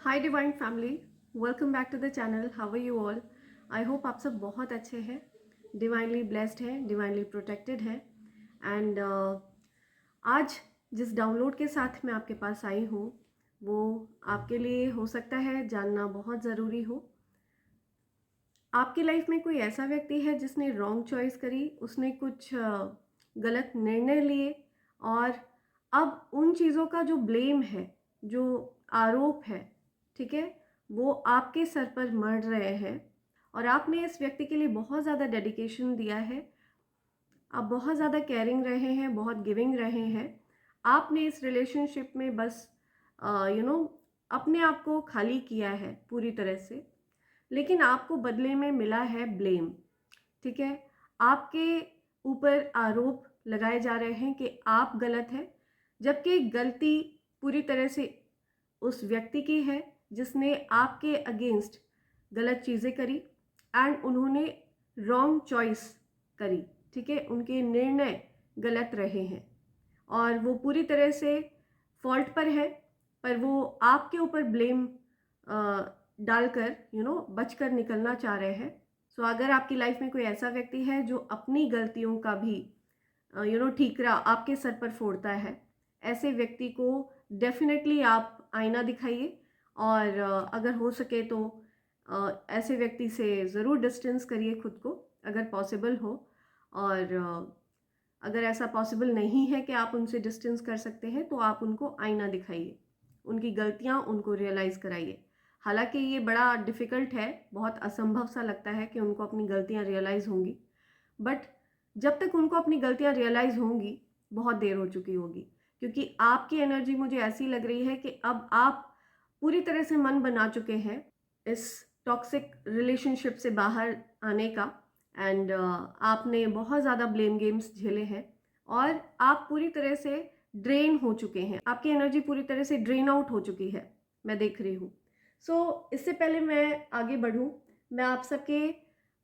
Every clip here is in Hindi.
Hi divine family, welcome back to the channel. How are you all? I hope आप सब बहुत अच्छे हैं, डिवाइनली ब्लेस्ड हैं, डिवाइनली प्रोटेक्टेड हैं। एंड आज जिस डाउनलोड के साथ मैं आपके पास आई हूँ वो आपके लिए हो सकता है जानना बहुत ज़रूरी हो। आपकी लाइफ में कोई ऐसा व्यक्ति है जिसने रॉन्ग चॉइस करी, उसने कुछ गलत निर्णय लिए और अब उन चीज़ों का जो ब्लेम है, जो आरोप है, ठीक है, वो आपके सर पर मढ़ रहे हैं और आपने इस व्यक्ति के लिए बहुत ज़्यादा डेडिकेशन दिया है। आप बहुत ज़्यादा केयरिंग रहे हैं, बहुत गिविंग रहे हैं। आपने इस रिलेशनशिप में बस अपने आप को खाली किया है पूरी तरह से, लेकिन आपको बदले में मिला है ब्लेम। ठीक है, आपके ऊपर आरोप लगाए जा रहे हैं कि आप गलत हैं, जबकि गलती पूरी तरह से उस व्यक्ति की है जिसने आपके अगेंस्ट गलत चीज़ें करी एंड उन्होंने रॉन्ग चॉइस करी। ठीक है, उनके निर्णय गलत रहे हैं और वो पूरी तरह से फॉल्ट पर है, पर वो आपके ऊपर ब्लेम डालकर बचकर निकलना चाह रहे हैं। सो अगर आपकी लाइफ में कोई ऐसा व्यक्ति है जो अपनी गलतियों का भी ठीकरा आपके सर पर फोड़ता है, ऐसे व्यक्ति को डेफिनेटली आप आईना दिखाइए और अगर हो सके तो ऐसे व्यक्ति से ज़रूर डिस्टेंस करिए खुद को, अगर पॉसिबल हो। और अगर ऐसा पॉसिबल नहीं है कि आप उनसे डिस्टेंस कर सकते हैं तो आप उनको आईना दिखाइए, उनकी गलतियां उनको रियलाइज़ कराइए। हालांकि ये बड़ा डिफ़िकल्ट है, बहुत असंभव सा लगता है कि उनको अपनी गलतियां रियलाइज़ होंगी, बट जब तक उनको अपनी गलतियां रियलाइज़ होंगी बहुत देर हो चुकी होगी, क्योंकि आपकी एनर्जी मुझे ऐसी लग रही है कि अब आप पूरी तरह से मन बना चुके हैं इस टॉक्सिक रिलेशनशिप से बाहर आने का। एंड आपने बहुत ज़्यादा ब्लेम गेम्स झेले हैं और आप पूरी तरह से ड्रेन हो चुके हैं, आपकी एनर्जी पूरी तरह से ड्रेन आउट हो चुकी है, मैं देख रही हूँ। सो इससे पहले मैं आगे बढ़ूँ, मैं आप सबके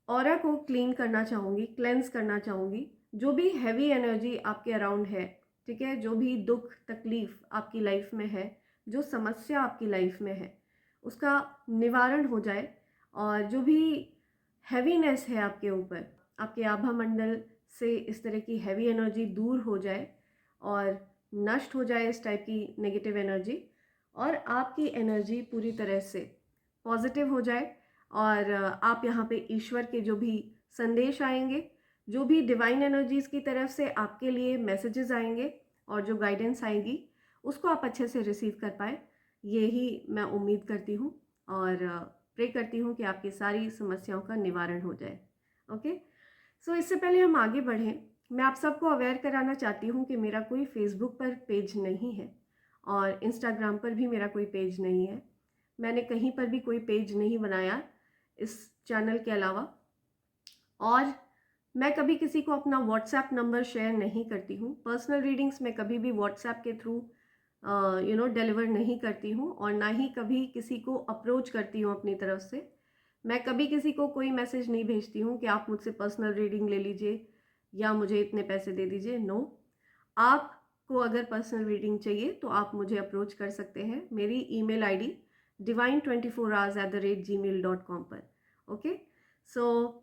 ऑरा को क्लीन करना चाहूँगी, क्लेंस करना चाहूँगी। जो भी हैवी एनर्जी आपके अराउंड है, ठीक है, जो भी दुख तकलीफ आपकी लाइफ में है, जो समस्या आपकी लाइफ में है, उसका निवारण हो जाए और जो भी हैवीनेस है आपके ऊपर, आपके आभा मंडल से इस तरह की हैवी एनर्जी दूर हो जाए और नष्ट हो जाए इस टाइप की नेगेटिव एनर्जी, और आपकी एनर्जी पूरी तरह से पॉजिटिव हो जाए और आप यहाँ पे ईश्वर के जो भी संदेश आएंगे, जो भी डिवाइन एनर्जीज की तरफ से आपके लिए मैसेजेस आएंगे और जो गाइडेंस आएगी, उसको आप अच्छे से रिसीव कर पाए, यही मैं उम्मीद करती हूँ और प्रे करती हूँ कि आपकी सारी समस्याओं का निवारण हो जाए। ओके, सो इससे पहले हम आगे बढ़ें, मैं आप सबको अवेयर कराना चाहती हूँ कि मेरा कोई फेसबुक पर पेज नहीं है और इंस्टाग्राम पर भी मेरा कोई पेज नहीं है। मैंने कहीं पर भी कोई पेज नहीं बनाया इस चैनल के अलावा, और मैं कभी किसी को अपना व्हाट्सएप नंबर शेयर नहीं करती हूँ। पर्सनल रीडिंग्स मैं कभी भी व्हाट्सएप के थ्रू डिलीवर नहीं करती हूँ और ना ही कभी किसी को अप्रोच करती हूँ अपनी तरफ से। मैं कभी किसी को कोई मैसेज नहीं भेजती हूँ कि आप मुझसे पर्सनल रीडिंग ले लीजिए या मुझे इतने पैसे दे दीजिए। नो, आपको अगर पर्सनल रीडिंग चाहिए तो आप मुझे अप्रोच कर सकते हैं मेरी ईमेल आईडी divine24hours@gmail.com पर। ओके, सो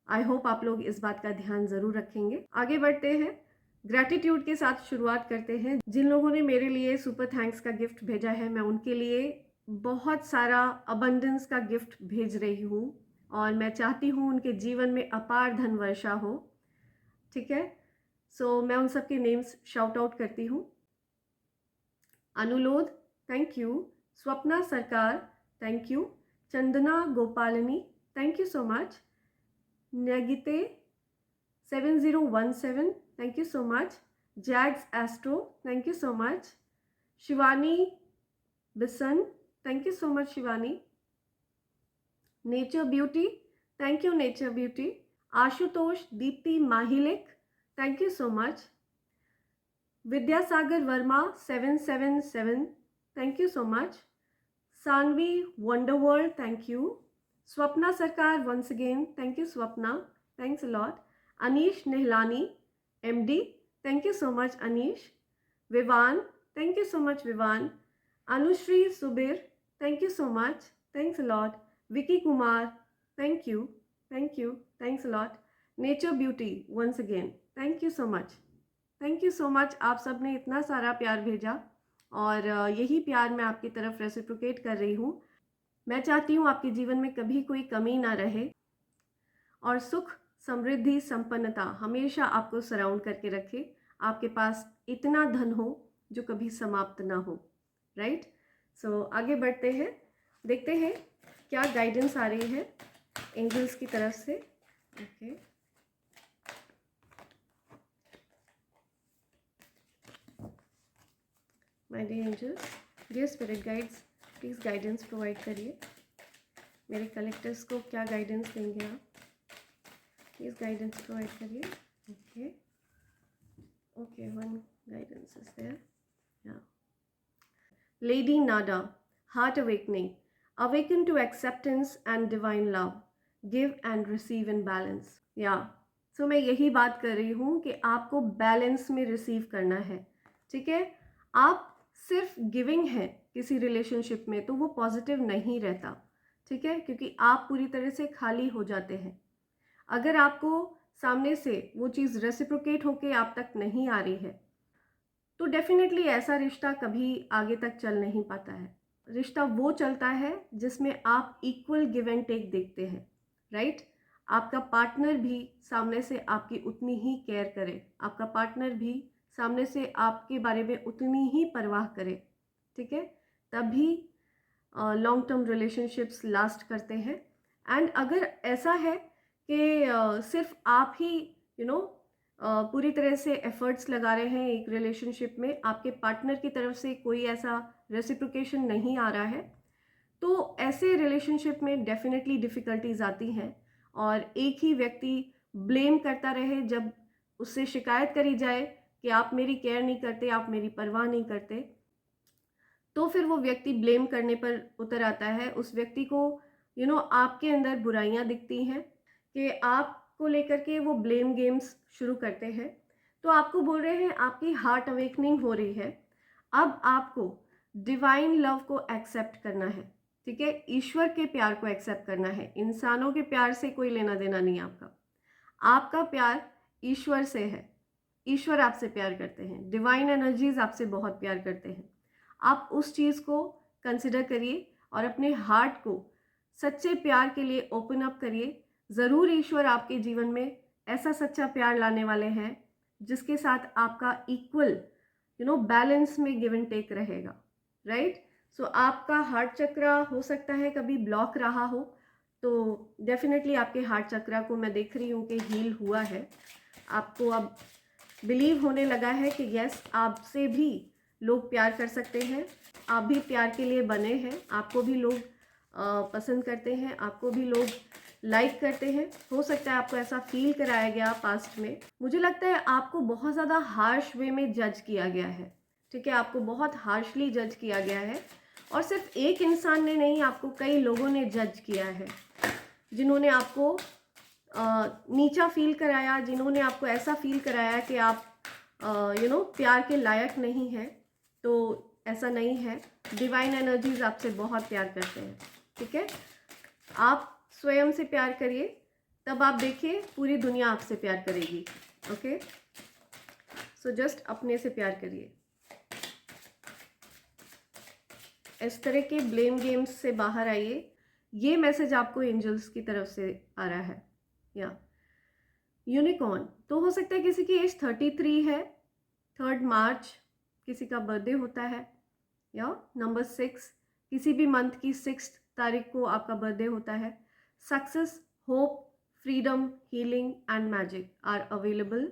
आई होप आप लोग इस बात का ध्यान ज़रूर रखेंगे। आगे बढ़ते हैं, ग्रैटिट्यूड के साथ शुरुआत करते हैं। जिन लोगों ने मेरे लिए सुपर थैंक्स का गिफ्ट भेजा है, मैं उनके लिए बहुत सारा अबंडेंस का गिफ्ट भेज रही हूँ और मैं चाहती हूँ उनके जीवन में अपार धन वर्षा हो। ठीक है, सो मैं उन सबके नेम्स शाउट आउट करती हूँ। अनुलोध, thank you. Swapna Sarkar, thank you. Chandana Gopalni, thank you so much. Nagite 7017, thank you so much. Jags Astro, thank you so much. Shivani Bisan, thank you so much Shivani. Nature Beauty, thank you Nature Beauty. Ashutosh Deepti Mahilik, thank you so much. Vidyasagar Verma 777, thank you so much. Sanvi Wonderworld, thank you. Swapna Sarkar once again, thank you Swapna, thanks a lot. Anish Nihlani MD, thank you so much Anish. Vivan, thank you so much Vivan. Anushri Subir, Thank you so much. Thanks a lot. Vicky Kumar, thank you. Thank you. Thanks a lot. Nature Beauty, once again. Thank you so much. Thank you so much. आप सब ने इतना सारा प्यार भेजा और यही प्यार मैं आपकी तरफ रेसिप्रोकेट कर रही हूँ. मैं चाहती हूँ आपके जीवन में कभी कोई कमी ना रहे और सुख, समृद्धि, संपन्नता हमेशा आपको सराउंड करके रखे. आपके पास इतना धन हो जो कभी समाप्त ना हो. राइट? सो आगे बढ़ते हैं, देखते हैं क्या गाइडेंस आ रही है एंजल्स की तरफ से. Okay, my dear angels, dear spirit guides, please guidance provide करिए. मेरे कलेक्टर्स को क्या गाइडेंस देंगे आप? प्लीज़ गाइडेंस प्रोवाइड करिए. Okay okay, one guidance is there. या लेडी नाडा, heart awakening, awaken to acceptance and divine love, give and receive in balance. या सो मैं यही बात कर रही हूँ कि आपको बैलेंस में रिसीव करना है. ठीक है? आप सिर्फ गिविंग है किसी रिलेशनशिप में तो वो पॉजिटिव नहीं रहता. ठीक है? क्योंकि आप पूरी तरह से खाली हो जाते हैं. अगर आपको सामने से वो चीज़ रेसिप्रोकेट होके आप तक नहीं आ रही है तो डेफिनेटली ऐसा रिश्ता कभी आगे तक चल नहीं पाता है. रिश्ता वो चलता है जिसमें आप इक्वल गिव एंड टेक देखते हैं. राइट? आपका पार्टनर भी सामने से आपकी उतनी ही केयर करे, आपका पार्टनर भी सामने से आपके बारे में उतनी ही परवाह करे. ठीक है? तभी लॉन्ग टर्म रिलेशनशिप्स लास्ट करते हैं. एंड अगर ऐसा है कि सिर्फ आप ही पूरी तरह से एफर्ट्स लगा रहे हैं एक रिलेशनशिप में, आपके पार्टनर की तरफ से कोई ऐसा रेसिप्रोकेशन नहीं आ रहा है, तो ऐसे रिलेशनशिप में डेफिनेटली डिफ़िकल्टीज आती हैं. और एक ही व्यक्ति ब्लेम करता रहे, जब उससे शिकायत करी जाए कि आप मेरी केयर नहीं करते, आप मेरी परवाह नहीं करते, तो फिर वो व्यक्ति ब्लेम करने पर उतर आता है. उस व्यक्ति को आपके अंदर बुराइयां दिखती हैं कि आपको लेकर के वो ब्लेम गेम्स शुरू करते हैं. तो आपको बोल रहे हैं आपकी हार्ट अवेकनिंग हो रही है. अब आपको डिवाइन लव को एक्सेप्ट करना है. ठीक है? ईश्वर के प्यार को एक्सेप्ट करना है. इंसानों के प्यार से कोई लेना देना नहीं आपका. आपका प्यार ईश्वर से है. ईश्वर आपसे प्यार करते हैं, डिवाइन एनर्जीज आपसे बहुत प्यार करते हैं. आप उस चीज़ को कंसिडर करिए और अपने हार्ट को सच्चे प्यार के लिए ओपन अप करिए. ज़रूर ईश्वर आपके जीवन में ऐसा सच्चा प्यार लाने वाले हैं जिसके साथ आपका इक्वल बैलेंस में गिव एंड टेक रहेगा. राइट? सो आपका हार्ट चक्रा हो सकता है कभी ब्लॉक रहा हो, तो डेफिनेटली आपके हार्ट चक्रा को मैं देख रही हूँ कि हील हुआ है. आपको अब बिलीव होने लगा है कि यस, आपसे भी लोग प्यार कर सकते हैं, आप भी प्यार के लिए बने हैं, आपको भी लोग पसंद करते हैं, आपको भी लोग लाइक करते हैं. हो सकता है आपको ऐसा फील कराया गया पास्ट में. मुझे लगता है आपको बहुत ज़्यादा हार्श वे में जज किया गया है. ठीक है? आपको बहुत हार्शली जज किया गया है और सिर्फ एक इंसान ने नहीं, आपको कई लोगों ने जज किया है, जिन्होंने आपको नीचा फील कराया, जिन्होंने आपको ऐसा फील कराया कि आप प्यार के लायक नहीं हैं. तो ऐसा नहीं है. डिवाइन एनर्जीज आपसे बहुत प्यार करते हैं. ठीक है? आप स्वयं से प्यार करिए, तब आप देखिए पूरी दुनिया आपसे प्यार करेगी. ओके? सो जस्ट अपने से प्यार करिए. इस तरह के ब्लेम गेम्स से बाहर आइए. ये मैसेज आपको एंजल्स की तरफ से आ रहा है. या यूनिकॉर्न, तो हो सकता है किसी की एज 33 है, 3 मार्च किसी का बर्थडे होता है, या नंबर 6 किसी भी मंथ की 6 तारीख को आपका बर्थडे होता है. Success, hope, freedom, healing and magic are available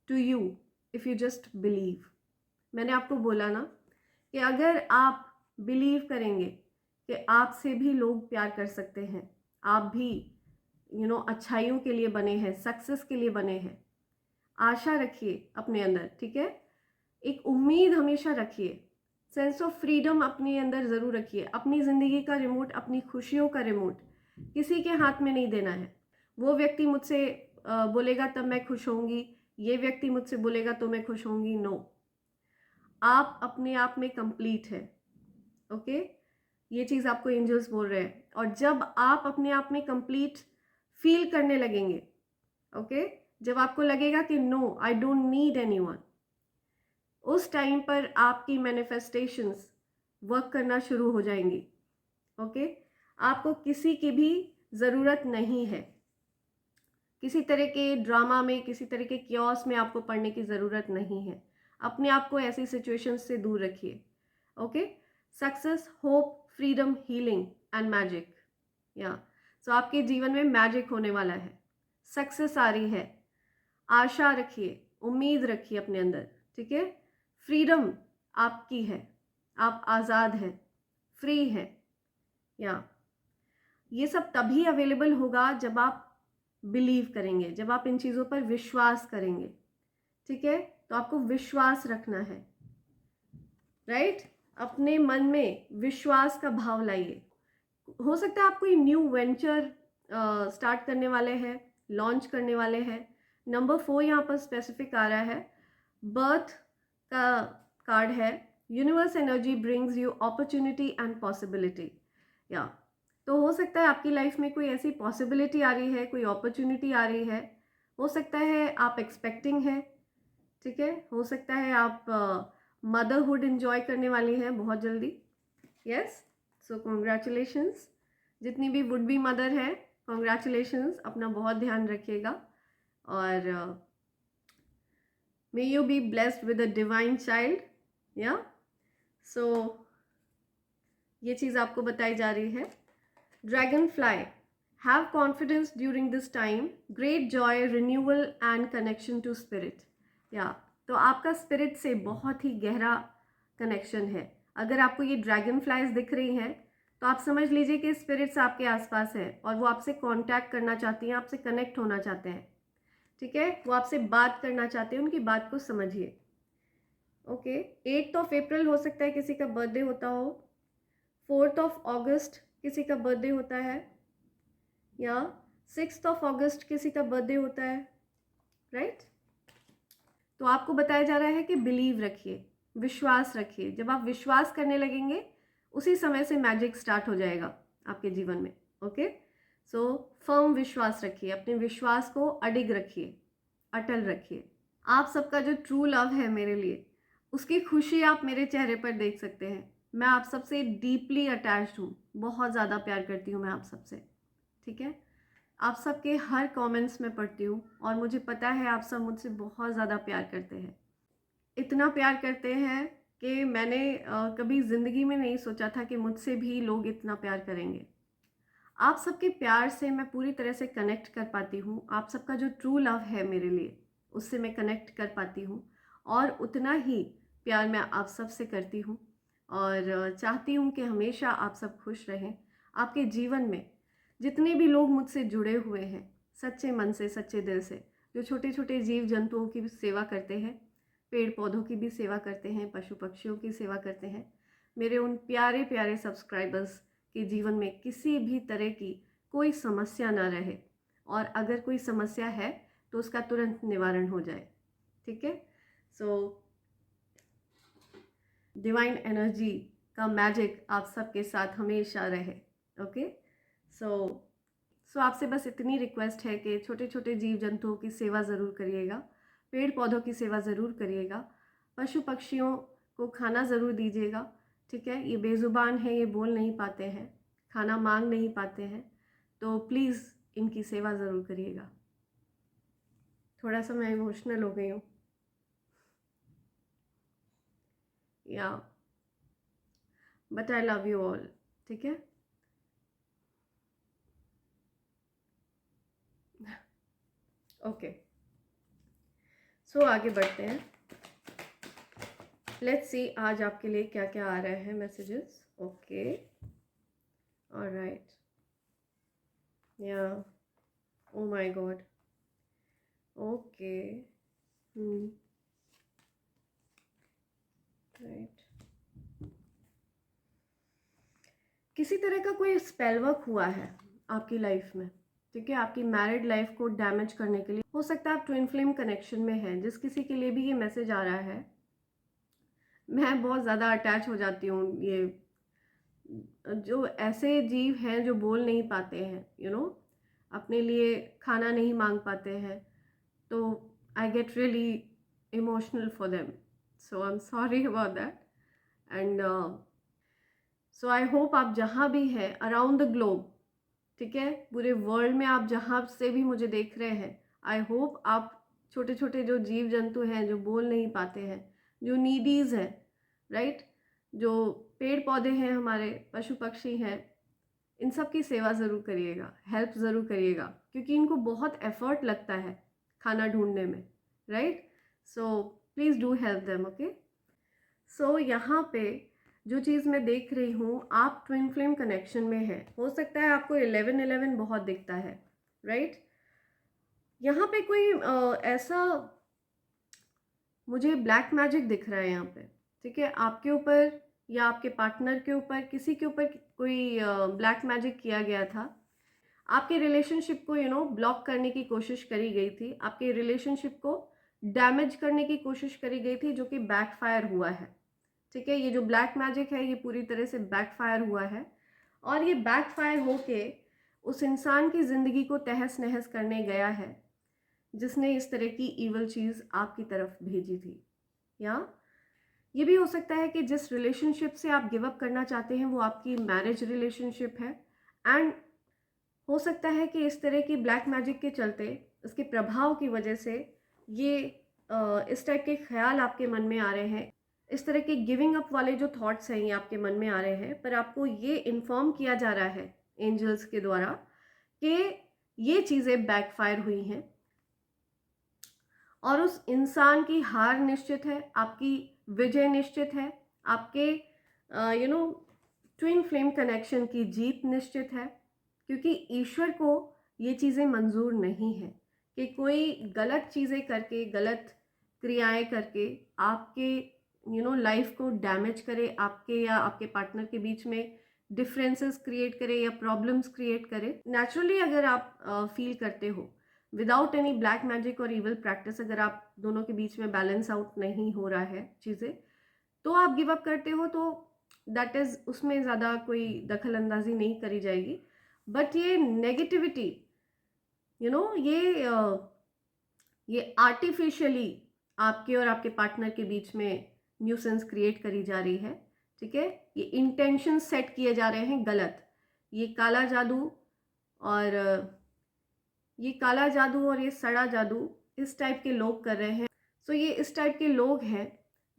to you if you just believe. मैंने आपको बोला ना कि अगर आप बिलीव करेंगे कि आपसे भी लोग प्यार कर सकते हैं, आप भी अच्छाइयों के लिए बने हैं, सक्सेस के लिए बने हैं. आशा रखिए अपने अंदर. ठीक है? एक उम्मीद हमेशा रखिए. सेंस ऑफ फ्रीडम अपने अंदर ज़रूर रखिए. अपनी ज़िंदगी का रिमोट, अपनी खुशियों का रिमोट किसी के हाथ में नहीं देना है. वो व्यक्ति मुझसे बोलेगा तब मैं खुश होंगी, ये व्यक्ति मुझसे बोलेगा तो मैं खुश होंगी. नो, आप अपने आप में कंप्लीट है. ओके? ये चीज़ आपको एंजल्स बोल रहे हैं। और जब आप अपने आप में कंप्लीट फील करने लगेंगे, ओके, जब आपको लगेगा कि no I don't need anyone, उस टाइम पर आपकी मैनिफेस्टेशंस वर्क करना शुरू हो जाएंगी। ओके, आपको किसी की भी ज़रूरत नहीं है, किसी तरह के ड्रामा में, किसी तरह के क्योस में आपको पढ़ने की ज़रूरत नहीं है। अपने आप को ऐसी सिचुएशंस से दूर रखिए। Okay, success, hope, freedom, healing and magic, या सो आपके जीवन में मैजिक होने वाला है, सक्सेस आ रही है, आशा रखिए, उम्मीद रखिए अपने अंदर, ठीक है। फ्रीडम आपकी है, आप आज़ाद हैं, फ्री हैं, या ये सब तभी अवेलेबल होगा जब आप बिलीव करेंगे, जब आप इन चीज़ों पर विश्वास करेंगे, ठीक है। तो आपको विश्वास रखना है, राइट। अपने मन में विश्वास का भाव लाइए। हो सकता है आप कोई न्यू वेंचर स्टार्ट करने वाले हैं, लॉन्च करने वाले हैं। नंबर 4 यहाँ पर स्पेसिफिक आ रहा है, बर्थ का कार्ड है। Universe energy brings you opportunity and possibility, या तो हो सकता है आपकी लाइफ में कोई ऐसी पॉसिबिलिटी आ रही है, कोई अपॉर्चुनिटी आ रही है। हो सकता है आप एक्सपेक्टिंग हैं, ठीक है। हो सकता है आप मदरहुड एंजॉय करने वाली हैं बहुत जल्दी। Yes, so congratulations. जितनी भी वुड बी मदर है, कॉन्ग्रेचुलेशंस। अपना बहुत ध्यान रखिएगा और may you be blessed with a divine child, या सो ये चीज़ आपको बताई जा रही है। Dragonfly, have confidence during this time, great joy, renewal and connection to spirit, या तो आपका स्पिरिट से बहुत ही गहरा कनेक्शन है। अगर आपको ये ड्रैगन फ्लाइज दिख रही हैं तो आप समझ लीजिए कि स्पिरिट्स आपके आसपास है और वो आपसे कांटेक्ट करना चाहती हैं, आपसे कनेक्ट होना चाहते हैं, ठीक है। वो आपसे बात करना चाहते हैं, उनकी बात को समझिए। ओके, 8 अप्रैल हो सकता है किसी का बर्थडे होता हो, 4 अगस्त किसी का बर्थडे होता है, या 6 अगस्त किसी का बर्थडे होता है, राइट। तो आपको बताया जा रहा है कि बिलीव रखिए, विश्वास रखिए। जब आप विश्वास करने लगेंगे उसी समय से मैजिक स्टार्ट हो जाएगा आपके जीवन में। ओके, सो फर्म विश्वास रखिए, अपने विश्वास को अडिग रखिए, अटल रखिए। आप सबका जो ट्रू लव है मेरे लिए, उसकी खुशी आप मेरे चेहरे पर देख सकते हैं। मैं आप सबसे डीपली अटैच्ड हूँ, बहुत ज़्यादा प्यार करती हूँ मैं आप सबसे, ठीक है। आप सबके हर कमेंट्स में पढ़ती हूँ और मुझे पता है आप सब मुझसे बहुत ज़्यादा प्यार करते हैं। इतना प्यार करते हैं कि मैंने कभी ज़िंदगी में नहीं सोचा था कि मुझसे भी लोग इतना प्यार करेंगे। आप सबके प्यार से मैं पूरी तरह से कनेक्ट कर पाती हूँ। आप सबका जो ट्रू लव है मेरे लिए, उससे मैं कनेक्ट कर पाती हूँ और उतना ही प्यार मैं आप सब से करती हूँ और चाहती हूँ कि हमेशा आप सब खुश रहें। आपके जीवन में जितने भी लोग मुझसे जुड़े हुए हैं, सच्चे मन से, सच्चे दिल से, जो छोटे छोटे जीव जंतुओं की भी सेवा करते हैं, पेड़ पौधों की भी सेवा करते हैं, पशु पक्षियों की सेवा करते हैं, मेरे उन प्यारे प्यारे सब्सक्राइबर्स के जीवन में किसी भी तरह की कोई समस्या ना रहे, और अगर कोई समस्या है तो उसका तुरंत निवारण हो जाए, ठीक है। सो डिवाइन एनर्जी का मैजिक आप सबके साथ हमेशा रहे। ओके, सो आपसे बस इतनी रिक्वेस्ट है कि छोटे छोटे जीव जंतुओं की सेवा ज़रूर करिएगा, पेड़ पौधों की सेवा ज़रूर करिएगा, पशु पक्षियों को खाना ज़रूर दीजिएगा, ठीक है। ये बेज़ुबान है, ये बोल नहीं पाते हैं, खाना मांग नहीं पाते हैं, तो प्लीज़ इनकी सेवा ज़रूर करिएगा। थोड़ा सा मैं इमोशनल हो गई हूँ, या but I love you all, ठीक है। ओके, सो आगे बढ़ते हैं। लेट्स सी आज आपके लिए क्या क्या आ रहे हैं मैसेजेस। ओके, ऑलराइट, या oh my God, okay, right. किसी तरह का कोई स्पेल वर्क हुआ है आपकी लाइफ में, ठीक है, आपकी मैरिड लाइफ को डैमेज करने के लिए। हो सकता है आप ट्विन फ्लेम कनेक्शन में हैं। जिस किसी के लिए भी ये मैसेज आ रहा है, मैं बहुत ज़्यादा अटैच हो जाती हूँ ये जो ऐसे जीव हैं जो बोल नहीं पाते हैं, अपने लिए खाना नहीं मांग पाते हैं, तो I get really emotional for them. So I am sorry about that. And so I hope आप जहाँ भी हैं अराउंड द ग्लोब, ठीक है, पूरे वर्ल्ड में आप जहाँ से भी मुझे देख रहे हैं, आई होप आप छोटे छोटे जो जीव जंतु हैं जो बोल नहीं पाते हैं, जो नीडीज़ हैं, राइट, जो पेड़ पौधे हैं, हमारे पशु पक्षी हैं, इन सब की सेवा ज़रूर करिएगा, हेल्प ज़रूर करिएगा, क्योंकि इनको बहुत एफर्ट लगता है खाना ढूंढने में, right. So please do help them. Okay. So यहाँ पे जो चीज़ मैं देख रही हूँ, आप ट्विन फ्लेम कनेक्शन में है. हो सकता है आपको 11-11 बहुत दिखता है, राइट. यहाँ पे कोई ऐसा मुझे ब्लैक मैजिक दिख रहा है यहाँ पे, ठीक है. आपके ऊपर या आपके पार्टनर के ऊपर, किसी के ऊपर कोई ब्लैक मैजिक किया गया था. आपके रिलेशनशिप को ब्लॉक करने की कोशिश करी गई थी, आपके रिलेशनशिप को डैमेज करने की कोशिश करी गई थी, जो कि बैकफायर हुआ है, ठीक है. ये जो ब्लैक मैजिक है ये पूरी तरह से बैकफायर हुआ है, और ये बैकफायर होके उस इंसान की ज़िंदगी को तहस नहस करने गया है जिसने इस तरह की ईवल चीज़ आपकी तरफ भेजी थी. या ये भी हो सकता है कि जिस रिलेशनशिप से आप गिव अप करना चाहते हैं वो आपकी मैरिज रिलेशनशिप है, एंड हो सकता है कि इस तरह की ब्लैक मैजिक के चलते, इसके प्रभाव की वजह से ये इस टाइप के ख्याल आपके मन में आ रहे हैं, इस तरह के गिविंग अप वाले जो थॉट्स हैं ये आपके मन में आ रहे हैं. पर आपको ये इन्फॉर्म किया जा रहा है एंजल्स के द्वारा कि ये चीज़ें बैकफायर हुई हैं और उस इंसान की हार निश्चित है, आपकी विजय निश्चित है, आपके ट्विन फ्लेम कनेक्शन की जीत निश्चित है, क्योंकि ईश्वर को ये चीज़ें मंजूर नहीं है कि कोई गलत चीज़ें करके, गलत क्रियाएं करके आपके लाइफ को डैमेज करे, आपके या आपके पार्टनर के बीच में डिफरेंसेस क्रिएट करे या प्रॉब्लम्स क्रिएट करे. नेचुरली अगर आप फील करते हो विदाउट एनी ब्लैक मैजिक और इवल प्रैक्टिस, अगर आप दोनों के बीच में बैलेंस आउट नहीं हो रहा है चीज़ें, तो आप गिव अप करते हो, तो दैट इज़, उसमें ज़्यादा कोई दखल अंदाजी नहीं करी जाएगी. बट ये नेगेटिविटी ये आर्टिफिशियली आपके और आपके पार्टनर के बीच में न्यूसेंस क्रिएट करी जा रही है, ठीक है. ये इंटेंशन सेट किए जा रहे हैं गलत. ये काला जादू और ये सड़ा जादू इस टाइप के लोग कर रहे हैं. सो ये इस टाइप के लोग हैं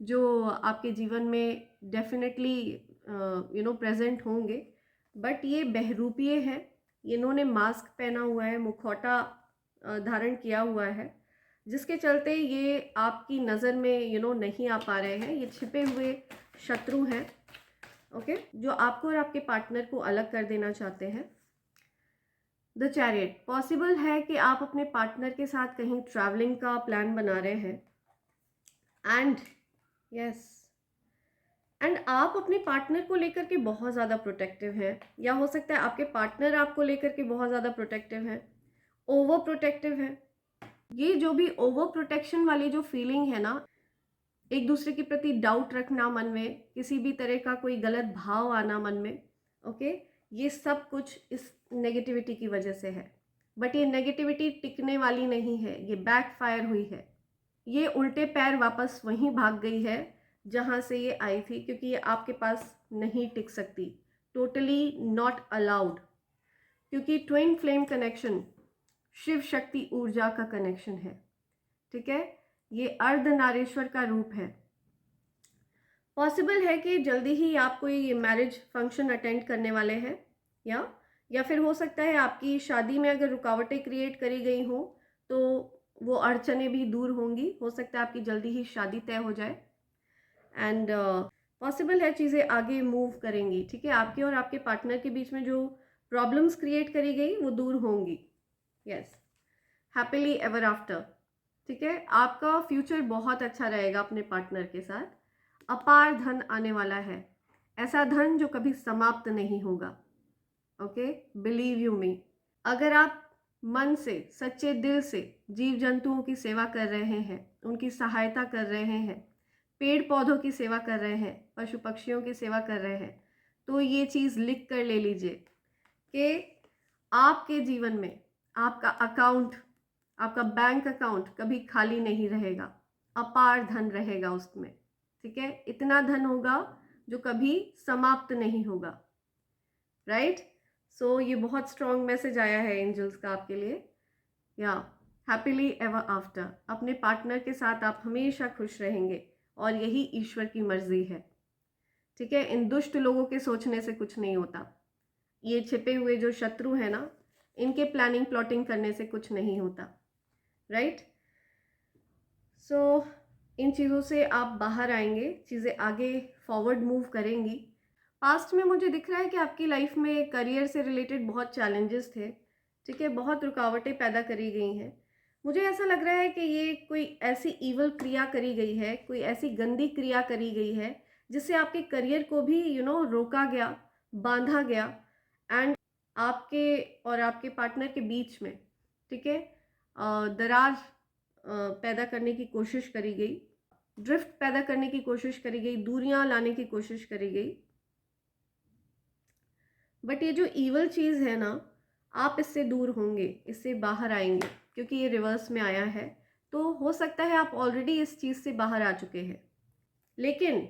जो आपके जीवन में डेफिनेटली प्रेजेंट होंगे, बट ये बहरूपिये हैं. इन्होंने मास्क पहना हुआ है, मुखौटा धारण किया हुआ है, जिसके चलते ये आपकी नज़र में नहीं आ पा रहे हैं. ये छिपे हुए शत्रु हैं, ओके, जो आपको और आपके पार्टनर को अलग कर देना चाहते हैं. द चैरियट, पॉसिबल है कि आप अपने पार्टनर के साथ कहीं ट्रैवलिंग का प्लान बना रहे हैं, एंड यस, एंड आप अपने पार्टनर को लेकर के बहुत ज़्यादा प्रोटेक्टिव हैं, या हो सकता है आपके पार्टनर आपको लेकर के बहुत ज़्यादा प्रोटेक्टिव है, ओवर प्रोटेक्टिव है. ये जो भी ओवर प्रोटेक्शन वाली जो फीलिंग है ना, एक दूसरे के प्रति डाउट रखना मन में, किसी भी तरह का कोई गलत भाव आना मन में, ओके, ये सब कुछ इस नेगेटिविटी की वजह से है. बट ये नेगेटिविटी टिकने वाली नहीं है, ये बैकफायर हुई है. ये उल्टे पैर वापस वहीं भाग गई है जहाँ से ये आई थी, क्योंकि ये आपके पास नहीं टिक सकती. टोटली नॉट अलाउड, क्योंकि twin flame connection Shiv Shakti ऊर्जा का कनेक्शन है, ठीक है. ये अर्धनारीश्वर का रूप है. पॉसिबल है कि जल्दी ही आप कोई मैरिज फंक्शन अटेंड करने वाले हैं, या फिर हो सकता है आपकी शादी में अगर रुकावटें क्रिएट करी गई हो तो वो अड़चनें भी दूर होंगी. हो सकता है आपकी जल्दी ही शादी तय हो जाए, एंड पॉसिबल है चीज़ें आगे मूव करेंगी, ठीक है. आपके और आपके पार्टनर के बीच में जो प्रॉब्लम्स क्रिएट करी गई वो दूर होंगी. यस, हैप्पीली एवर आफ्टर, ठीक है. आपका फ्यूचर बहुत अच्छा रहेगा अपने पार्टनर के साथ. अपार धन आने वाला है, ऐसा धन जो कभी समाप्त नहीं होगा, ओके, बिलीव यू मी. अगर आप मन से, सच्चे दिल से जीव जंतुओं की सेवा कर रहे हैं, उनकी सहायता कर रहे हैं, पेड़ पौधों की सेवा कर रहे हैं, पशु पक्षियों की सेवा कर रहे हैं, तो ये चीज़ लिख कर ले लीजिए कि आपके जीवन में आपका अकाउंट, आपका बैंक अकाउंट कभी खाली नहीं रहेगा, अपार धन रहेगा उसमें, ठीक है। इतना धन होगा जो कभी समाप्त नहीं होगा, राइट। सो ये बहुत स्ट्रॉन्ग मैसेज आया है एंजल्स का आपके लिए। या हैप्पीली एवर आफ्टर, अपने पार्टनर के साथ आप हमेशा खुश रहेंगे और यही ईश्वर की मर्जी है, ठीक है। इन दुष्ट लोगों के सोचने से कुछ नहीं होता। ये छिपे हुए जो शत्रु है ना, इनके प्लानिंग प्लॉटिंग करने से कुछ नहीं होता, राइट। सो इन चीज़ों से आप बाहर आएंगे, चीज़ें आगे फॉरवर्ड मूव करेंगी। पास्ट में मुझे दिख रहा है कि आपकी लाइफ में करियर से रिलेटेड बहुत चैलेंजेस थे, ठीक है, बहुत रुकावटें पैदा करी गई हैं। मुझे ऐसा लग रहा है कि ये कोई ऐसी ईवल क्रिया करी गई है, कोई ऐसी गंदी क्रिया करी गई है जिससे आपके करियर को भी रोका गया, बांधा गया, एंड आपके और आपके पार्टनर के बीच में, ठीक है, दरार पैदा करने की कोशिश करी गई, ड्रिफ्ट पैदा करने की कोशिश करी गई, दूरियां लाने की कोशिश करी गई। बट ये जो ईवल चीज़ है ना, आप इससे दूर होंगे, इससे बाहर आएंगे, क्योंकि ये रिवर्स में आया है। तो हो सकता है आप ऑलरेडी इस चीज़ से बाहर आ चुके हैं, लेकिन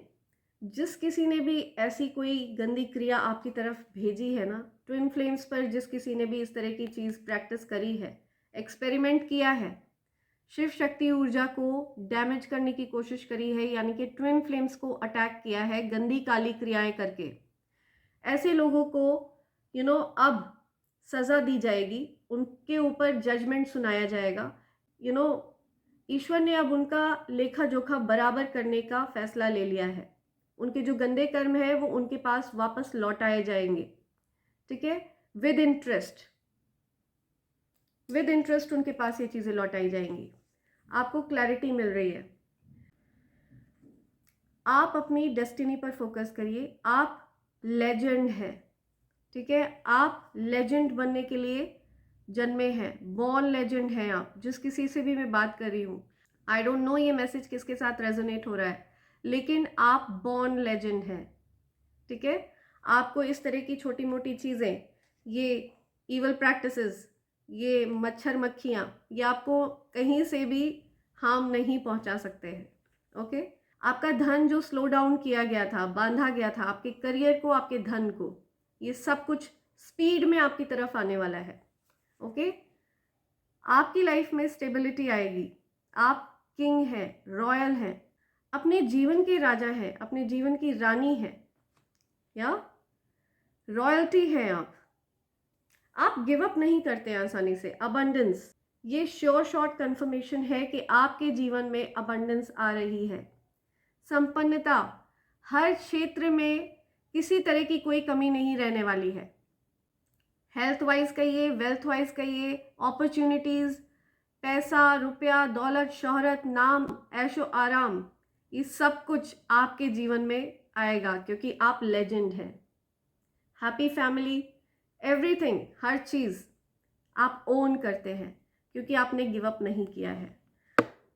जिस किसी ने भी ऐसी कोई गंदी क्रिया आपकी तरफ भेजी है ना, ट्विन फ्लेम्स पर जिस किसी ने भी इस तरह की चीज़ प्रैक्टिस करी है, एक्सपेरिमेंट किया है, शिव शक्ति ऊर्जा को डैमेज करने की कोशिश करी है, यानी कि ट्विन फ्लेम्स को अटैक किया है गंदी काली क्रियाएं करके, ऐसे लोगों को अब सज़ा दी जाएगी, उनके ऊपर जजमेंट सुनाया जाएगा। ईश्वर ने अब उनका लेखा जोखा बराबर करने का फैसला ले लिया है। उनके जो गंदे कर्म है वो उनके पास वापस लौटाए जाएंगे, ठीक है, विद इंटरेस्ट उनके पास ये चीज़ें लौटाई जाएंगी। आपको क्लैरिटी मिल रही है। आप अपनी डेस्टिनी पर फोकस करिए। आप लेजेंड है, ठीक है, आप लेजेंड बनने के लिए जन्मे हैं, बॉर्न लेजेंड हैं आप। जिस किसी से भी मैं बात कर रही हूँ, आई डोंट नो ये मैसेज किसके साथ रेजोनेट हो रहा है, लेकिन आप बॉर्न लेजेंड हैं, ठीक है। आपको इस तरह की छोटी मोटी चीज़ें, ये ईवल प्रैक्टिसेस, ये मच्छर मक्खियाँ, ये आपको कहीं से भी हार्म नहीं पहुँचा सकते हैं, ओके। आपका धन जो स्लो डाउन किया गया था, बांधा गया था, आपके करियर को, आपके धन को, ये सब कुछ स्पीड में आपकी तरफ आने वाला है, ओके। आपकी लाइफ में स्टेबिलिटी आएगी। आप किंग हैं, रॉयल हैं, अपने जीवन के राजा हैं, अपने जीवन की रानी हैं, या रॉयल्टी है आप गिव अप नहीं करते आसानी से। अबंडेंस, ये श्योर शॉर्ट कंफर्मेशन है कि आपके जीवन में अबंडेंस आ रही है। संपन्नता, हर क्षेत्र में किसी तरह की कोई कमी नहीं रहने वाली है। हेल्थ वाइज कहिए, वेल्थ वाइज कहिए, अपॉर्चुनिटीज़, पैसा, रुपया, दौलत, शोहरत, नाम, ऐशो आराम, ये सब कुछ आपके जीवन में आएगा, क्योंकि आप लेजेंड हैं। हैप्पी फैमिली, एवरीथिंग, हर चीज़ आप ओन करते हैं, क्योंकि आपने गिव अप नहीं किया है।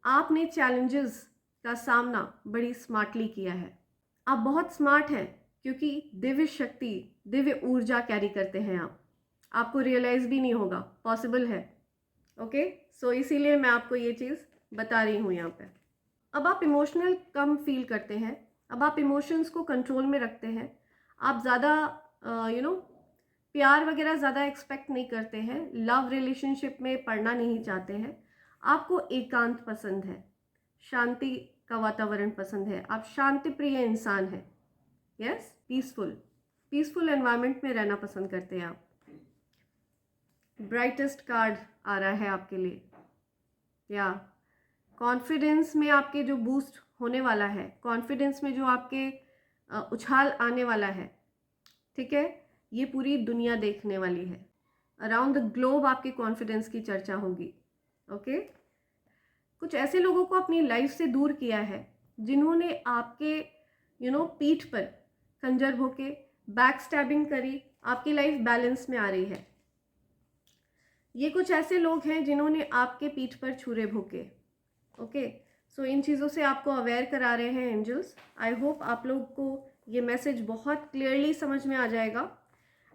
आपने चैलेंजेस का सामना बड़ी स्मार्टली किया है। आप बहुत स्मार्ट हैं, क्योंकि दिव्य शक्ति, दिव्य ऊर्जा कैरी करते हैं आप। आपको रियलाइज भी नहीं होगा, पॉसिबल है, ओके। सो इसीलिए मैं आपको ये चीज़ बता रही हूँ यहाँ पे। अब आप इमोशनल कम फील करते हैं, अब आप इमोशंस को कंट्रोल में रखते हैं। आप ज़्यादा प्यार वगैरह ज़्यादा एक्सपेक्ट नहीं करते हैं, लव रिलेशनशिप में पड़ना नहीं चाहते हैं। आपको एकांत पसंद है, शांति का वातावरण पसंद है, आप शांति प्रिय इंसान हैं। यस, पीसफुल एनवायरनमेंट में रहना पसंद करते हैं आप। ब्राइटेस्ट कार्ड आ रहा है आपके लिए, या कॉन्फिडेंस में आपके जो बूस्ट होने वाला है, कॉन्फिडेंस में जो आपके उछाल आने वाला है, ठीक है, ये पूरी दुनिया देखने वाली है। अराउंड द ग्लोब आपके कॉन्फिडेंस की चर्चा होगी, ओके। कुछ ऐसे लोगों को अपनी लाइफ से दूर किया है जिन्होंने आपके पीठ पर खंजर भोंके, बैक स्टैबिंग करी, आपकी लाइफ बैलेंस में आ रही है। ये कुछ ऐसे लोग हैं जिन्होंने आपके पीठ पर छुरे भोंके, ओके। सो इन चीज़ों से आपको अवेयर करा रहे हैं एंजल्स। आई होप आप लोग को ये मैसेज बहुत क्लियरली समझ में आ जाएगा।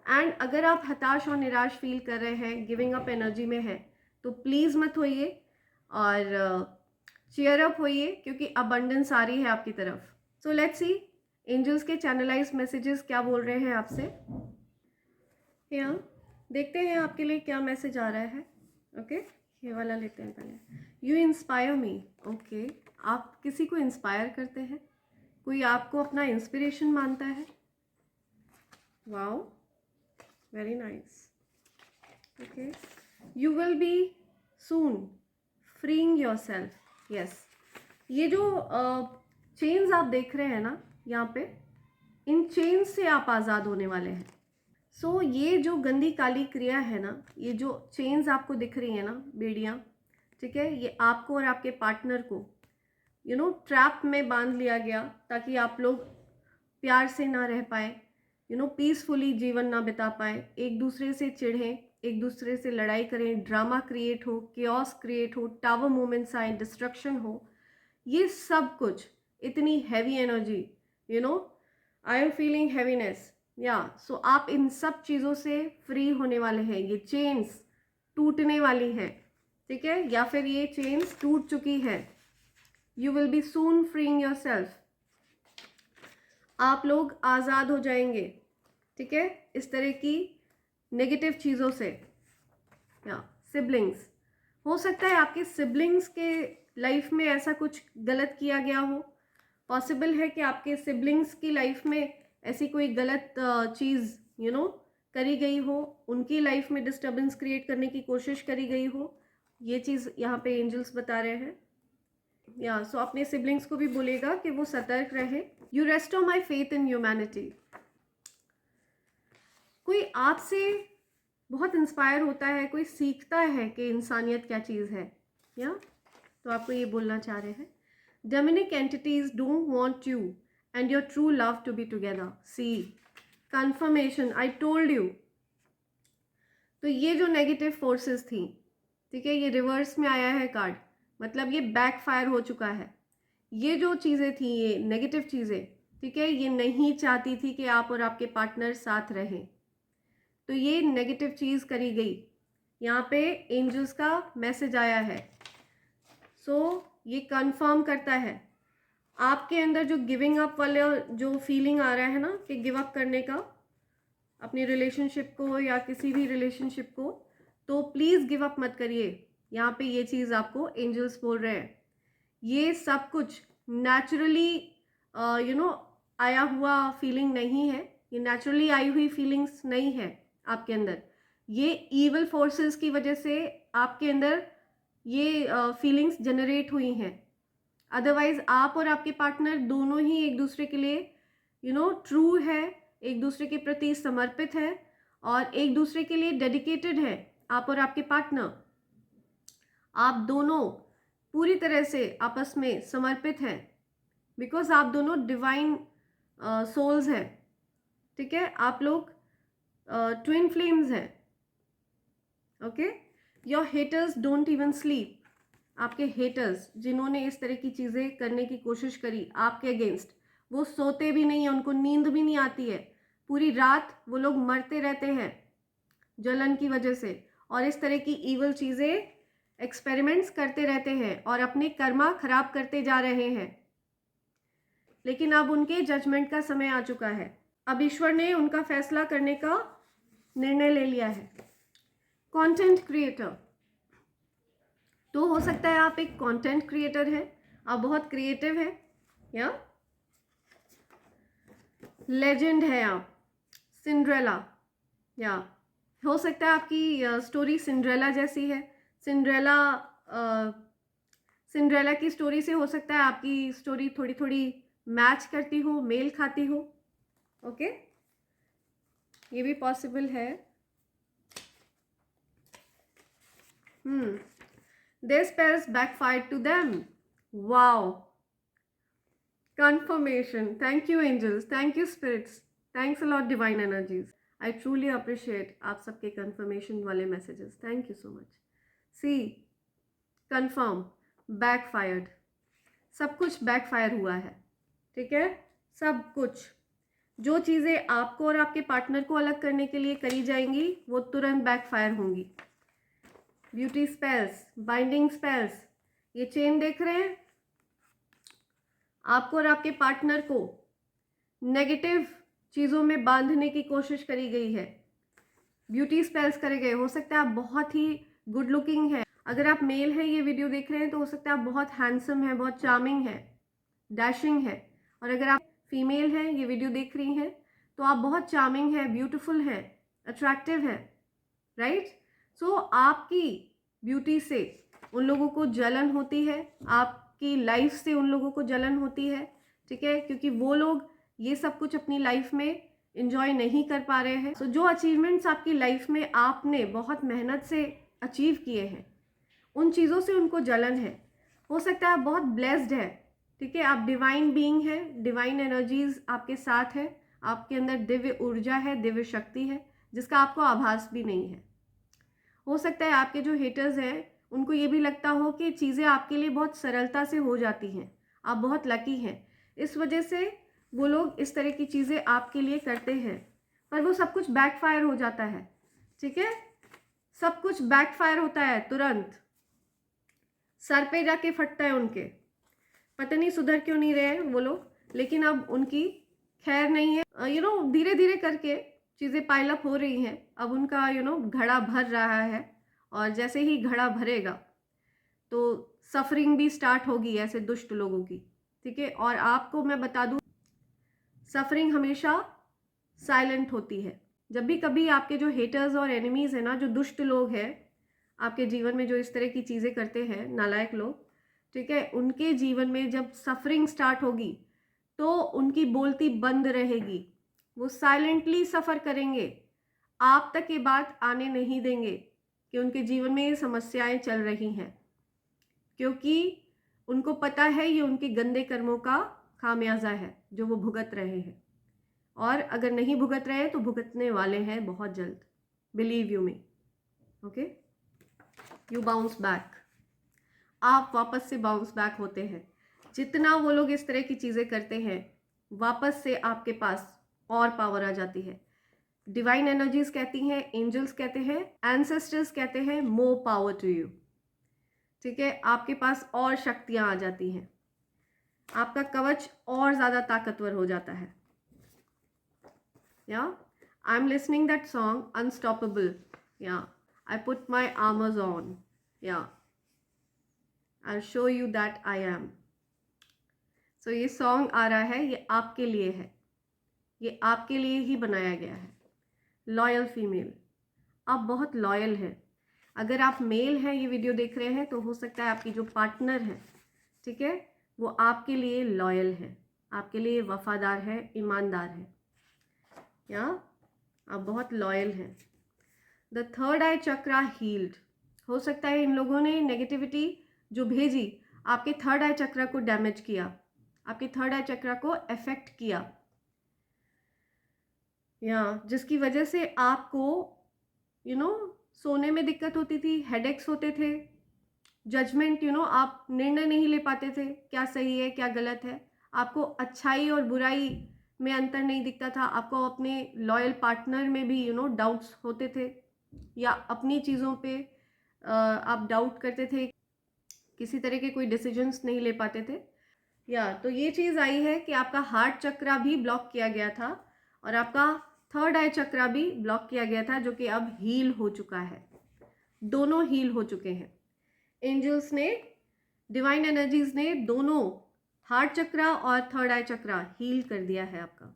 एंड अगर आप हताश और निराश फील कर रहे हैं, गिविंग अप एनर्जी में है, तो प्लीज़ मत होइए और चीयर अप होइए, क्योंकि अबंडेंस आ रही है आपकी तरफ। सो लेट्स सी एंजल्स के चैनलाइज मैसेजेस क्या बोल रहे हैं आपसे। यहाँ देखते हैं आपके लिए क्या मैसेज आ रहा है। ओके, ये वाला लेते हैं पहले। You inspire me. ओके, आप किसी को इंस्पायर करते हैं, कोई आपको अपना इंस्पिरेशन मानता है। Wow, very nice. Okay, you will be soon freeing your self. Yes, ये जो चेन्स आप देख रहे हैं ना यहाँ पे, इन चेन्स से आप आज़ाद होने वाले हैं। सो ये जो गंदी काली क्रिया है ना, ये जो चेन्स आपको दिख रही है ना, बेड़ियाँ, ठीक है, ये आपको और आपके पार्टनर को ट्रैप में बांध लिया गया ताकि आप लोग प्यार से ना रह पाए, पीसफुली जीवन ना बिता पाए, एक दूसरे से चिढ़ें, एक दूसरे से लड़ाई करें, ड्रामा क्रिएट हो, केओस क्रिएट हो, टावर मोमेंट्स आए, डिस्ट्रक्शन हो, ये सब कुछ, इतनी heavy energy, I am feeling heaviness, so आप इन सब चीज़ों से फ्री होने वाले हैं। ये चेन्स टूटने वाली है, ठीक है, या फिर ये चेन्स टूट चुकी है। You will be soon freeing your self. आप लोग आज़ाद हो जाएंगे, ठीक है, इस तरह की नेगेटिव चीज़ों से। या सिबलिंग्स, हो सकता है आपके सिबलिंग्स के लाइफ में ऐसा कुछ गलत किया गया हो। पॉसिबल है कि आपके सिबलिंग्स की लाइफ में ऐसी कोई गलत चीज़ करी गई हो, उनकी लाइफ में डिस्टर्बेंस क्रिएट करने की कोशिश करी गई हो। ये चीज़ यहाँ पे एंजल्स बता रहे हैं। सो अपने सिबलिंग्स को भी बोलेगा कि वो सतर्क रहे। You restore my faith in humanity. कोई आपसे बहुत इंस्पायर होता है, कोई सीखता है कि इंसानियत क्या चीज़ है, तो आपको ये बोलना चाह रहे हैं। Demonic entities don't want you and your true love to be together. See confirmation, I told you. तो ये जो नेगेटिव फोर्सेस थी, ठीक है, ये रिवर्स में आया है कार्ड, मतलब ये बैकफायर हो चुका है। ये जो चीज़ें थी, ये नेगेटिव चीज़ें, ठीक है, ये नहीं चाहती थी कि आप और आपके पार्टनर साथ रहें, तो ये नेगेटिव चीज़ करी गई। यहाँ पे एंजल्स का मैसेज आया है। सो ये कंफर्म करता है आपके अंदर जो गिविंग अप वाले जो फीलिंग आ रहा है ना, कि गिव अप करने का अपनी रिलेशनशिप को या किसी भी रिलेशनशिप को, तो प्लीज़ गिव अप मत करिए। यहाँ पे ये चीज़ आपको एंजल्स बोल रहे हैं। ये सब कुछ नेचुरली आया हुआ फीलिंग नहीं है, ये नेचुरली आई हुई फीलिंग्स नहीं है आपके अंदर। ये ईवल फोर्सेस की वजह से आपके अंदर ये फीलिंग्स जनरेट हुई हैं। अदरवाइज आप और आपके पार्टनर दोनों ही एक दूसरे के लिए ट्रू है, एक दूसरे के प्रति समर्पित है और एक दूसरे के लिए डेडिकेटेड है। आप और आपके पार्टनर, आप दोनों पूरी तरह से आपस में समर्पित हैं, बिकॉज आप दोनों डिवाइन सोल्स हैं, ठीक है, आप लोग ट्विन फ्लेम्स हैं। Okay, your haters don't even sleep. आपके हेटर्स जिन्होंने इस तरह की चीज़ें करने की कोशिश करी आपके अगेंस्ट, वो सोते भी नहीं हैं, उनको नींद भी नहीं आती है, पूरी रात वो लोग मरते रहते हैं जलन की वजह से, और इस तरह की ईवल चीज़ें एक्सपेरिमेंट्स करते रहते हैं और अपने कर्मा खराब करते जा रहे हैं। लेकिन अब उनके जजमेंट का समय आ चुका है। अब ईश्वर ने उनका फैसला करने का निर्णय ले लिया है। कंटेंट क्रिएटर, तो हो सकता है आप एक कंटेंट क्रिएटर हैं, आप बहुत क्रिएटिव हैं, या लेजेंड है आप, सिंड्रेला, या हो सकता है आपकी स्टोरी सिंड्रेला जैसी है। सिंड्रेला की स्टोरी से हो सकता है आपकी स्टोरी थोड़ी थोड़ी मैच करती हो, मेल खाती हो। ओके, ये भी पॉसिबल है। Their spells backfired to them. Wow. Confirmation. Thank you angels. Thank you spirits. Thanks a lot divine energies. I truly appreciate आप सबके confirmation वाले messages. Thank you so much. See, confirm, backfired. सब कुछ backfire हुआ है, ठीक है, सब कुछ। जो चीज़ें आपको और आपके पार्टनर को अलग करने के लिए करी जाएंगी वो तुरंत बैकफायर होंगी। ब्यूटी स्पेल्स, बाइंडिंग स्पेल्स, ये चेन देख रहे हैं, आपको और आपके पार्टनर को नेगेटिव चीज़ों में बांधने की कोशिश करी गई है। ब्यूटी स्पेल्स करे गए। हो सकता है आप बहुत ही गुड लुकिंग है, अगर आप मेल हैं ये वीडियो देख रहे हैं तो हो सकता है आप बहुत हैंडसम है, बहुत चार्मिंग है, डैशिंग है। और अगर आप फीमेल हैं ये वीडियो देख रही हैं तो आप बहुत चार्मिंग है, ब्यूटीफुल है, अट्रैक्टिव है, राइट। सो आपकी ब्यूटी से उन लोगों को जलन होती है, आपकी लाइफ से उन लोगों को जलन होती है, ठीक है, क्योंकि वो लोग ये सब कुछ अपनी लाइफ में इंजॉय नहीं कर पा रहे हैं। सो जो अचीवमेंट्स आपकी लाइफ में आपने बहुत मेहनत से अचीव किए हैं उन चीज़ों से उनको जलन है। हो सकता है आप बहुत ब्लेस्ड है, ठीक है, आप डिवाइन बीइंग है, डिवाइन एनर्जीज आपके साथ है, आपके अंदर दिव्य ऊर्जा है, दिव्य शक्ति है जिसका आपको आभास भी नहीं है। हो सकता है आपके जो हेटर्स हैं उनको ये भी लगता हो कि चीज़ें आपके लिए बहुत सरलता से हो जाती हैं, आप बहुत लकी हैं, इस वजह से वो लोग इस तरह की चीज़ें आपके लिए करते हैं, पर वो सब कुछ बैकफायर हो जाता है, ठीक है, सब कुछ बैकफायर होता है, तुरंत सर पे जाके फटता है उनके। पता नहीं सुधर क्यों नहीं रहे हैं वो लोग, लेकिन अब उनकी खैर नहीं है। धीरे धीरे करके चीज़ें पाइल अप हो रही हैं, अब उनका घड़ा भर रहा है, और जैसे ही घड़ा भरेगा तो सफरिंग भी स्टार्ट होगी ऐसे दुष्ट लोगों की, ठीक है। और आपको मैं बता दूं, सफरिंग हमेशा साइलेंट होती है। जब भी कभी आपके जो हेटर्स और एनिमीज़ हैं ना, जो दुष्ट लोग हैं आपके जीवन में, जो इस तरह की चीज़ें करते हैं, नालायक लोग, ठीक है, उनके जीवन में जब सफरिंग स्टार्ट होगी तो उनकी बोलती बंद रहेगी, वो साइलेंटली सफ़र करेंगे, आप तक ये बात आने नहीं देंगे कि उनके जीवन में ये समस्याएं चल रही हैं, क्योंकि उनको पता है ये उनके गंदे कर्मों का खामियाजा है जो वो भुगत रहे हैं, और अगर नहीं भुगत रहे तो भुगतने वाले हैं बहुत जल्द। Believe you me, okay, you bounce back, आप वापस से बाउंस बैक होते हैं। जितना वो लोग इस तरह की चीज़ें करते हैं वापस से आपके पास और पावर आ जाती है। डिवाइन एनर्जीज कहती हैं, एंजल्स कहते हैं, एंसेस्टर्स कहते हैं, मोर पावर टू यू, ठीक है, आपके पास और शक्तियां आ जाती हैं, आपका कवच और ज़्यादा ताकतवर हो जाता है। या I am listening that song unstoppable, या I put my armours on, या I'll show you that I am. So ये सॉन्ग आ रहा है, ये आपके लिए है, ये आपके लिए ही बनाया गया है। लॉयल फीमेल, आप बहुत लॉयल हैं। अगर आप मेल हैं ये वीडियो देख रहे हैं तो हो सकता है आपकी जो पार्टनर है, ठीक है, वो आपके लिए लॉयल है, आपके लिए वफादार है, ईमानदार है, या आप बहुत लॉयल हैं। The third eye chakra healed, हो सकता है इन लोगों ने नेगेटिविटी जो भेजी आपके थर्ड आई चक्रा को डैमेज किया, आपके थर्ड आई चक्रा को अफेक्ट किया, या जिसकी वजह से आपको सोने में दिक्कत होती थी, हेडेक्स होते थे, जजमेंट आप निर्णय नहीं ले पाते थे, क्या सही है क्या गलत है, आपको अच्छाई और बुराई में अंतर नहीं दिखता था, आपको अपने लॉयल पार्टनर में भी डाउट्स होते थे, या अपनी चीज़ों पे आप डाउट करते थे, किसी तरह के कोई डिसीजंस नहीं ले पाते थे। या तो ये चीज़ आई है कि आपका हार्ट चक्रा भी ब्लॉक किया गया था और आपका थर्ड आई चक्रा भी ब्लॉक किया गया था, जो कि अब हील हो चुका है, दोनों हील हो चुके हैं। एंजल्स ने, डिवाइन एनर्जीज ने दोनों हार्ट चक्रा और थर्ड आई चक्रा हील कर दिया है आपका,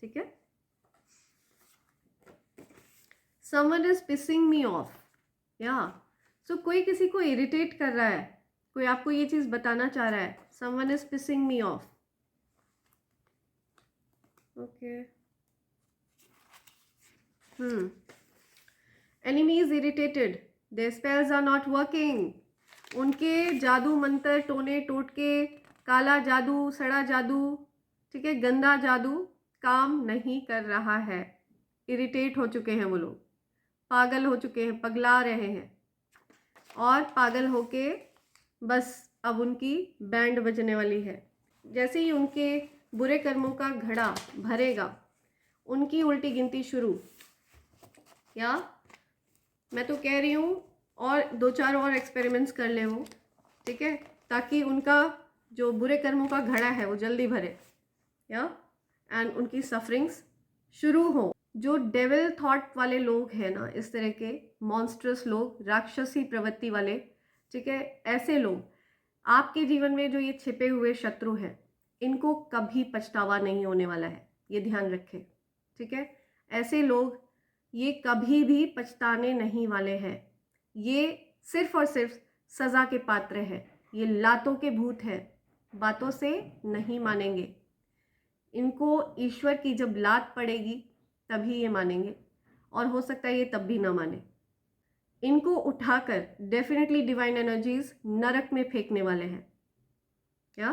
ठीक है। Someone is pissing me off, या सो कोई किसी को इरिटेट कर रहा है, कोई आपको ये चीज बताना चाह रहा है, someone is pissing me off, okay. Enemy is irritated, their spells are not working, उनके जादू मंत्र, टोने टोटके, काला जादू, सड़ा जादू, ठीक है, गंदा जादू काम नहीं कर रहा है। इरिटेट हो चुके हैं वो लोग, पागल हो चुके हैं, पगला रहे हैं, और पागल होके बस अब उनकी बैंड बजने वाली है। जैसे ही उनके बुरे कर्मों का घड़ा भरेगा उनकी उल्टी गिनती शुरू। या मैं तो कह रही हूँ और 2-4 और एक्सपेरिमेंट्स कर ले वो, ठीक है, ताकि उनका जो बुरे कर्मों का घड़ा है वो जल्दी भरे, या एंड उनकी सफरिंग्स शुरू हो। जो डेविल थॉट वाले लोग हैं ना, इस तरह के मॉन्स्ट्रस लोग, राक्षसी प्रवृत्ति वाले, ठीक है, ऐसे लोग आपके जीवन में जो ये छिपे हुए शत्रु हैं, इनको कभी पछतावा नहीं होने वाला है, ये ध्यान रखें, ठीक है। ऐसे लोग ये कभी भी पछताने नहीं वाले हैं। ये सिर्फ और सिर्फ सज़ा के पात्र हैं। ये लातों के भूत हैं, बातों से नहीं मानेंगे। इनको ईश्वर की जब लात पड़ेगी तभी ये मानेंगे, और हो सकता है ये तब भी ना माने। इनको उठाकर डेफिनेटली डिवाइन एनर्जीज नरक में फेंकने वाले हैं, क्या?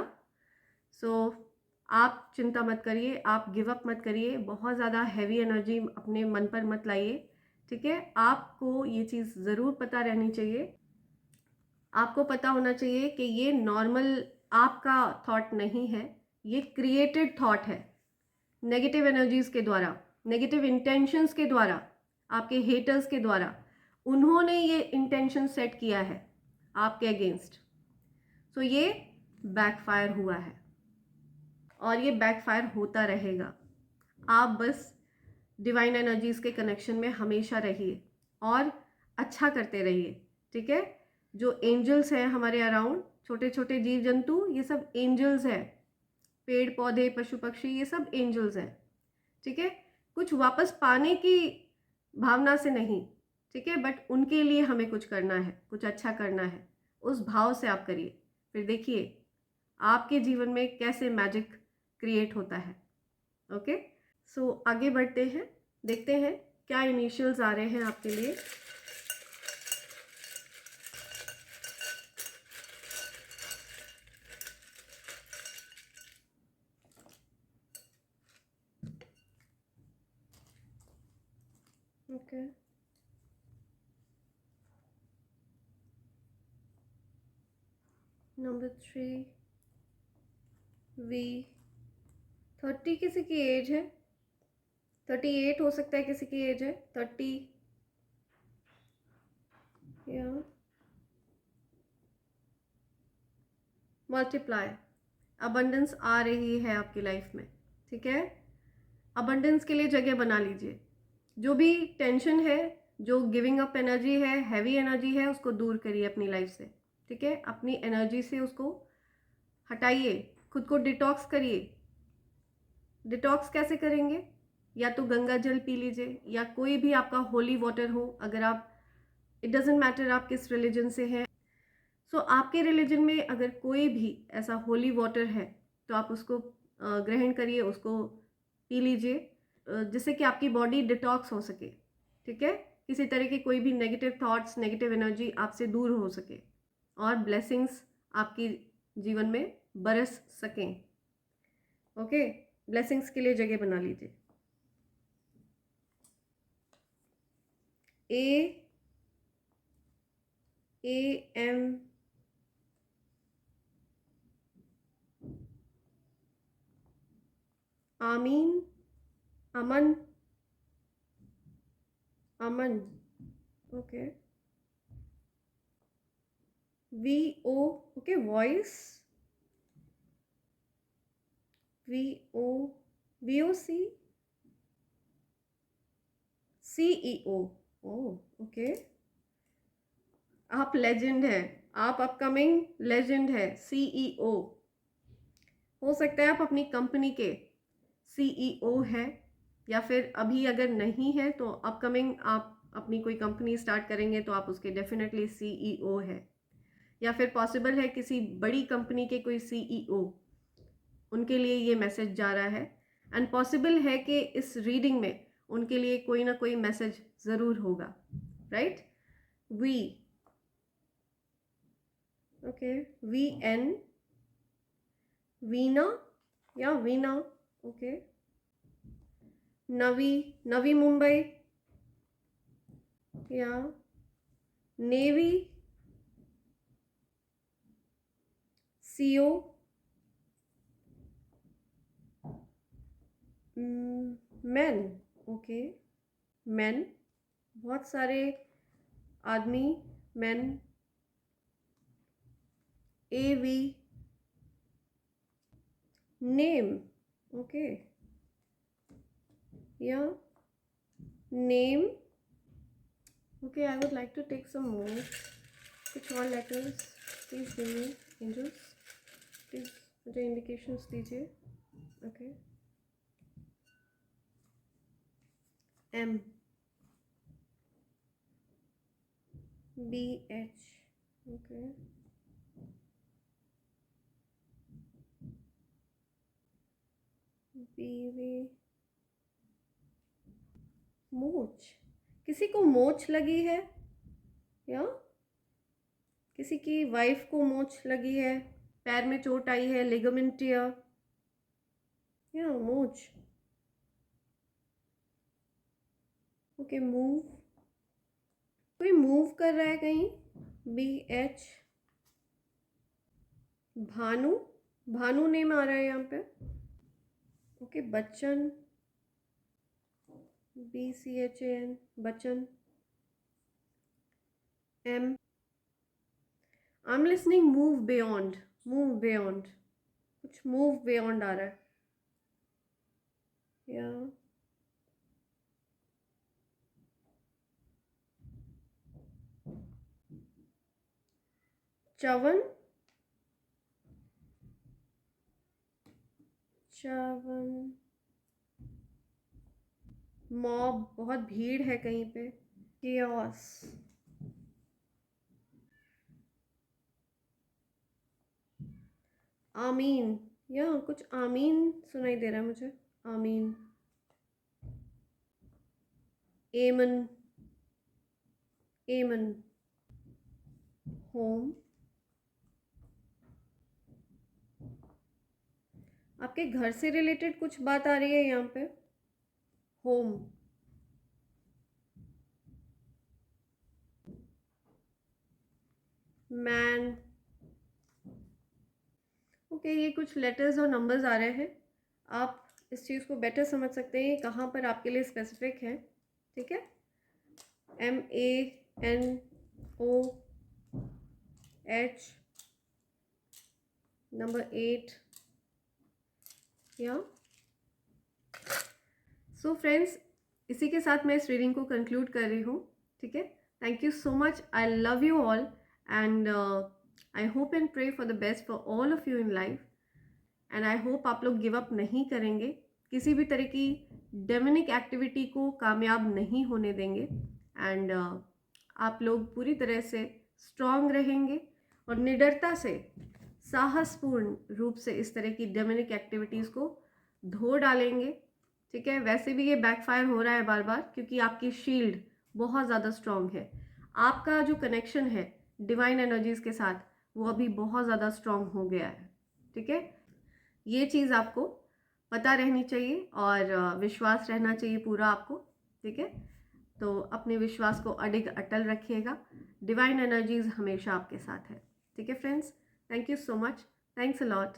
आप चिंता मत करिए, आप गिव अप मत करिए, बहुत ज़्यादा हैवी एनर्जी अपने मन पर मत लाइए, ठीक है। आपको ये चीज़ ज़रूर पता रहनी चाहिए, आपको पता होना चाहिए कि ये नॉर्मल आपका थॉट नहीं है, ये क्रिएटेड थॉट है नेगेटिव एनर्जीज के द्वारा, नेगेटिव इंटेंशंस के द्वारा, आपके हेटर्स के द्वारा। उन्होंने ये इंटेंशन सेट किया है आपके अगेंस्ट, तो ये बैकफायर हुआ है और ये बैकफायर होता रहेगा। आप बस डिवाइन एनर्जीज के कनेक्शन में हमेशा रहिए और अच्छा करते रहिए, ठीक है। जो एंजल्स हैं हमारे अराउंड, छोटे छोटे जीव जंतु, ये सब एंजल्स हैं। पेड़ पौधे, पशु पक्षी, ये सब एंजल्स हैं, ठीक है। कुछ वापस पाने की भावना से नहीं, ठीक है, बट उनके लिए हमें कुछ करना है, कुछ अच्छा करना है, उस भाव से आप करिए। फिर देखिए आपके जीवन में कैसे मैजिक क्रिएट होता है। ओके, सो आगे बढ़ते हैं, देखते हैं क्या इनिशियल्स आ रहे हैं आपके लिए। ओके, नंबर 3 V30 किसी की एज है, 38 हो सकता है किसी की एज है, 30 या मल्टीप्लाई। अबंडेंस आ रही है आपकी लाइफ में, ठीक है। अबंडेंस के लिए जगह बना लीजिए। जो भी टेंशन है, जो गिविंग अप एनर्जी है, हैवी एनर्जी है, उसको दूर करिए अपनी लाइफ से, ठीक है। अपनी एनर्जी से उसको हटाइए, खुद को डिटॉक्स करिए। डिटॉक्स कैसे करेंगे? या तो गंगा जल पी लीजिए, या कोई भी आपका होली वाटर हो, अगर आप, इट डजेंट मैटर आप किस रिलीजन से हैं। सो आपके रिलीजन में अगर कोई भी ऐसा होली वाटर है तो आप उसको ग्रहण करिए, उसको पी लीजिए, जिससे कि आपकी बॉडी डिटॉक्स हो सके, ठीक है। किसी तरह के कोई भी नेगेटिव थॉट्स, नेगेटिव एनर्जी आपसे दूर हो सके और ब्लेसिंग्स आपकी जीवन में बरस सकें। ओके, ब्लेसिंग्स के लिए जगह बना लीजिए। AM Ameen, Aman, Aman, okay. VO, okay, voice, VOC, CEO, okay. आप लेजेंड है, आप अपकमिंग लेजेंड है। CEO हो सकता है आप अपनी कंपनी के CEO है, या फिर अभी अगर नहीं है तो अपकमिंग आप अपनी कोई कंपनी स्टार्ट करेंगे तो आप उसके डेफिनेटली CEO है, या फिर पॉसिबल है किसी बड़ी कंपनी के कोई CEO, उनके लिए ये मैसेज जा रहा है। एंड पॉसिबल है कि इस रीडिंग में उनके लिए कोई ना कोई मैसेज ज़रूर होगा, right. V, okay, VN, Veena या वीना, ओके। नवी, नवी मुंबई या navy, CO, man, okay, man, बहुत सारे आदमी, मैन, AV, नेम, ओके, या name, okay, I would like to take some more, कुछ और letters please give me, angels please मुझे इंडिकेशंस दीजिए, okay, M, BH, okay, BV, मोच, किसी को मोच लगी है, या किसी की वाइफ को मोच लगी है, पैर में चोट आई है, लिगामेंट टियर, या मोच, ओके, मूव, कोई मूव कर रहा है कहीं, BH, भानु, भानु नेम आ रहा है यहाँ पे, okay, Bachchan, BCHAN, Bachchan, M, I'm listening, move beyond, move beyond, कुछ move beyond आ रहा है, या चवन, चवन, मॉब, बहुत भीड़ है कहीं पे, chaos, आमीन, या कुछ आमीन सुनाई दे रहा है मुझे, आमीन, एमन, एमन, होम, आपके घर से रिलेटेड कुछ बात आ रही है यहाँ पे, होम, मैन, ओके, ये कुछ लेटर्स और नंबर्स आ रहे हैं, आप इस चीज़ को बेटर समझ सकते हैं कहाँ पर आपके लिए स्पेसिफिक है, ठीक है, MANOH, नंबर 8, या सो फ्रेंड्स, इसी के साथ मैं इस रीडिंग को कंक्लूड कर रही हूँ, ठीक है, thank you so much, I love you all and I hope and pray for the best for all of you in life and I hope आप लोग गिव अप नहीं करेंगे, किसी भी तरह की डेमोनिक एक्टिविटी को कामयाब नहीं होने देंगे एंड आप लोग पूरी तरह से स्ट्रांग रहेंगे और निडरता से, साहसपूर्ण रूप से इस तरह की डेमोनिक एक्टिविटीज़ को धो डालेंगे, ठीक है, वैसे भी ये बैकफायर हो रहा है बार बार क्योंकि आपकी शील्ड बहुत ज़्यादा स्ट्रांग है, आपका जो कनेक्शन है डिवाइन एनर्जीज़ के साथ वो अभी बहुत ज़्यादा स्ट्रांग हो गया है, ठीक है, ये चीज़ आपको पता रहनी चाहिए और विश्वास रहना चाहिए पूरा आपको, ठीक है, तो अपने विश्वास को अडिग अटल रखिएगा, डिवाइन एनर्जीज़ हमेशा आपके साथ है, ठीक है friends, thank you so much, thanks a lot.